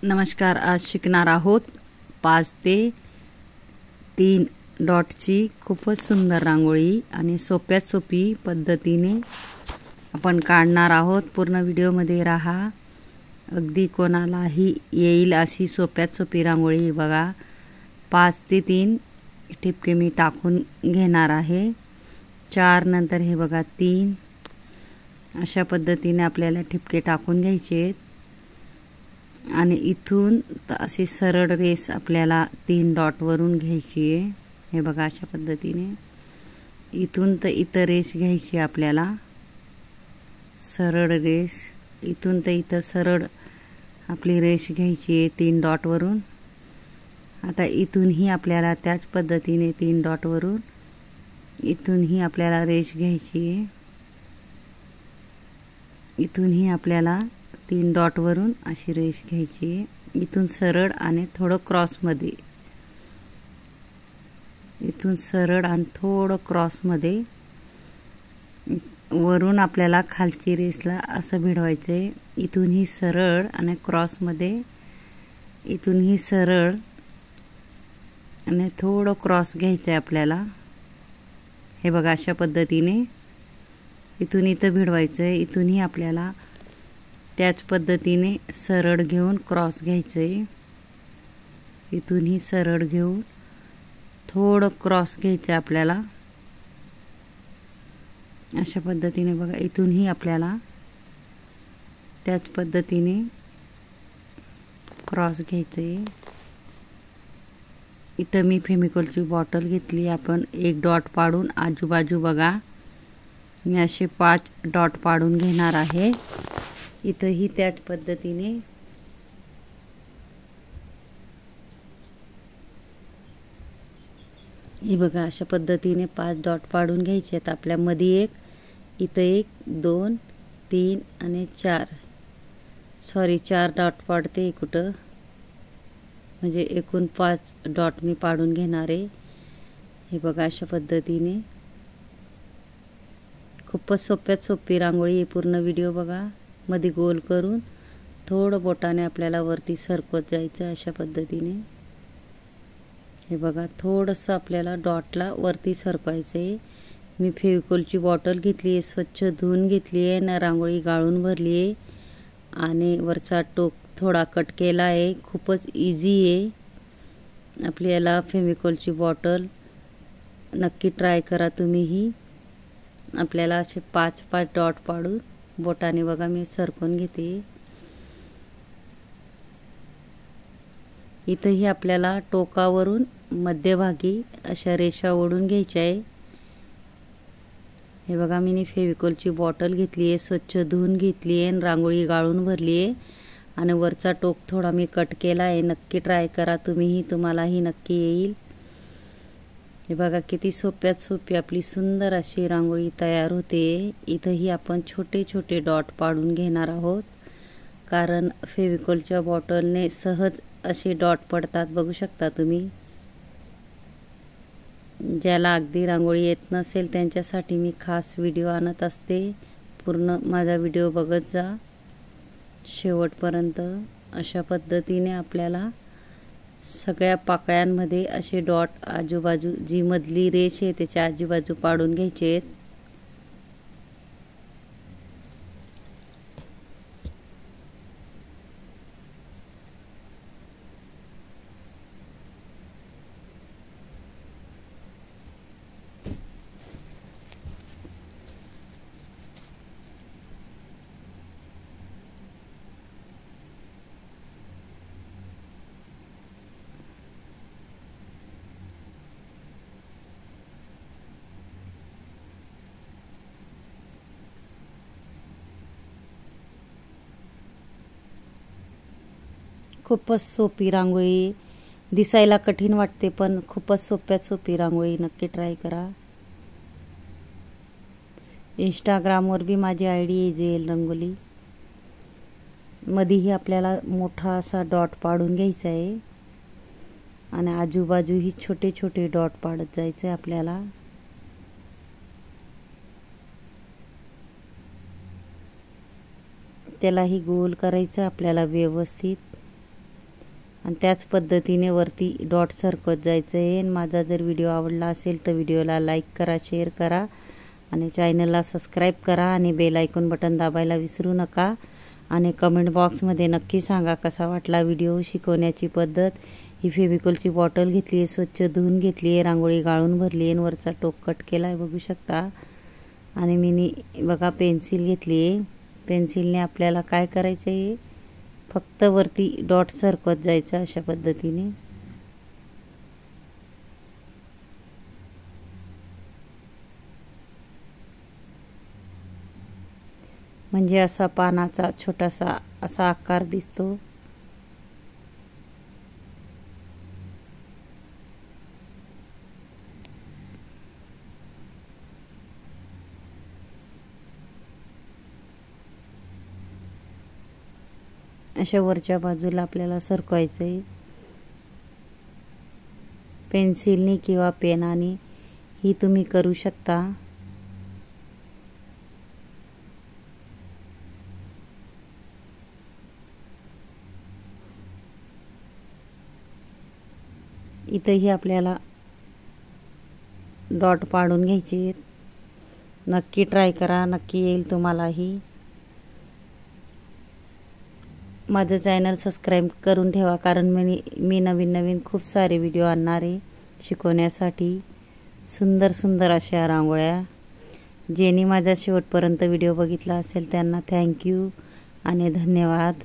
नमस्कार. आज शिकणार आहोत 5 ते 3 डॉटची खूपच सुंदर रांगोळी आणि सोप्यात सोपी पद्धतीने आपण काढणार आहोत. पूर्ण व्हिडिओमध्ये राहा. अगदी कोणालाही येईल अशी सोप्यात सोपी रांगोळी बघा. 5 ते 3 ठिपके मी टाकून घेणार आहे. 4 नंतर हे बघा 3 अशा पद्धतीने आपल्याला ठिपके टाकून घ्यायचे आहेत. आणि इथून अशी सरळ रेस आपल्याला 3 डॉट वरून घ्यायची आहे. हे बघा अशा पद्धतीने इथून तर इथं रेस घ्यायची आपल्याला, सरळ रेस. इथून तर इथं सरळ आपली रेस घ्यायची आहे 3 डॉट वरून. आता इथूनही आपल्याला त्याच पद्धतीने 3 डॉट वरून इथूनही आपल्याला रेस घ्यायची आहे. इथूनही आपल्याला 3 डॉट वरून अशी रेष घ्यायची आहे. इथून सरळ आणि थोडं क्रॉसमध्ये, इथून सरळ आणि थोडं क्रॉसमध्ये वरून आपल्याला खालची रेसला असं भिडवायचं आहे. इथूनही सरळ आणि क्रॉसमध्ये, इथूनही सरळ आणि थोडं क्रॉस घ्यायचं आहे आपल्याला. हे बघा अशा पद्धतीने इथून इथं भिडवायचं आहे. इथूनही आपल्याला त्याच पद्धतीने सरळ घेऊन क्रॉस घ्यायचं आहे. इथूनही सरळ घेऊन थोडं क्रॉस घ्यायचं आपल्याला. अशा पद्धतीने बघा इथूनही आपल्याला त्याच पद्धतीने क्रॉस घ्यायचं आहे. इथं मी फेविकॉलची बॉटल घेतली. आपण 1 डॉट पाडून आजूबाजू बघा मी असे 5 डॉट पाडून घेणार आहे. इथंही त्याच पद्धतीने हे बघा अशा पद्धतीने 5 डॉट पाडून घ्यायचे आहेत. आपल्या मध्ये एक, इथं 1 2 3 आणि 4 डॉट पाडते कुठं, म्हणजे एकूण 5 डॉट मी पाडून घेणार आहे. हे बघा अशा पद्धतीने खूपच सोप्यात सोपी रांगोळी आहे. पूर्ण व्हिडिओ बघा. मध्ये गोल करून थोडं बोटाने आपल्याला वरती सरकवत जायचं अशा पद्धतीने. हे बघा थोडंसं आपल्याला डॉटला वरती सरकवायचं आहे. मी फेविकॉलची बॉटल घेतली आहे, स्वच्छ धुवून घेतली आहे ना, रांगोळी गाळून भरली आहे आणि वरचा टोक थोडा कट केला आहे. खूपच इझी आहे. आपल्याला फेविकॉलची बॉटल नक्की ट्राय करा तुम्हीही. आपल्याला असे 5 डॉट पाडून बोटाने बघा मी सरकवून घेते. इथंही आपल्याला टोकावरून मध्यभागी अशा रेषा ओढून घ्यायच्या आहे. हे बघा मी फेविकॉलची बॉटल घेतली आहे, स्वच्छ धुवून घेतली आहे, रांगोळी गाळून भरली आहे आणि वरचा टोक थोडा मी कट केला आहे. नक्की ट्राय करा तुम्हीही, तुम्हालाही नक्की येईल. हे बघा किती सोप्यात सोपी आपली सुंदर अशी रांगोळी तयार होते. इथंही आपण छोटे छोटे डॉट पाडून घेणार आहोत, कारण फेविकॉलच्या बॉटलने सहज असे डॉट पडतात. बघू शकता तुम्ही. ज्याला अगदी रांगोळी येत नसेल त्यांच्यासाठी मी खास व्हिडिओ आणत असते. पूर्ण माझा व्हिडिओ बघत जा शेवटपर्यंत. अशा पद्धतीने आपल्याला सगळ्या पाकळ्यांमध्ये असे डॉट आजूबाजू, जी मधली रेष आहे त्याच्या आजूबाजू पाडून घ्यायचे आहेत. खूपच सोपी रांगोळी, दिसायला कठीण वाटते पण खूपच सोप्यात सोपी रांगोळी. नक्की ट्राय करा. इंस्टाग्रामवर बी माझी आयडी आहे JL रंगोली. मध्येही आपल्याला मोठा असा डॉट पाडून घ्यायचा आहे आणि आजूबाजूही छोटे छोटे डॉट पाडत जायचं आहे आपल्याला. त्यालाही गोल करायचं आपल्याला व्यवस्थित. आणि त्याच पद्धतीने वरती डॉट सरकत जायचं आहे। आणि माझा जर व्हिडिओ आवडला असेल तर व्हिडिओला लाईक करा, शेअर करा आणि चॅनलला सबस्क्राईब करा आणि बेल आयकॉन बटन दाबायला विसरू नका। आणि कमेंट बॉक्समध्ये नक्की सांगा कसा वाटला व्हिडिओ। शिकवण्याची पद्धत, ही फेविकॉलची बॉटल घेतली आहे, स्वच्छ धुवून घेतली आहे, रांगोळी गाळून भरली आहे आणि वरचा टोक कट केला आहे बघू शकता। आणि मी बघा पेन्सिल घेतली आहे। पेन्सिलने आपल्याला काय करायचं आहे, फक्त वरती डॉट सरकवत जायचं अशा पद्धतीने। म्हणजे असा पानाचा छोटासा असा आकार दिसतो। अशा वरच्या बाजूला आपल्याला सरकवायचं आहे। पेन्सिलनी किंवा पेनाने ही तुम्ही करू शकता। इथंही आपल्याला डॉट पाडून घ्यायचे आहेत। नक्की ट्राय करा, नक्की येईल तुम्हालाही। माझं चॅनल सबस्क्राईब करून ठेवा, कारण मी नवीन खूप सारे व्हिडिओ आणणार आहे शिकवण्यासाठी। सुंदर सुंदर अशा रांगोळ्या। ज्यांनी माझा शेवटपर्यंत व्हिडिओ बघितला असेल त्यांना थँक्यू आणि धन्यवाद।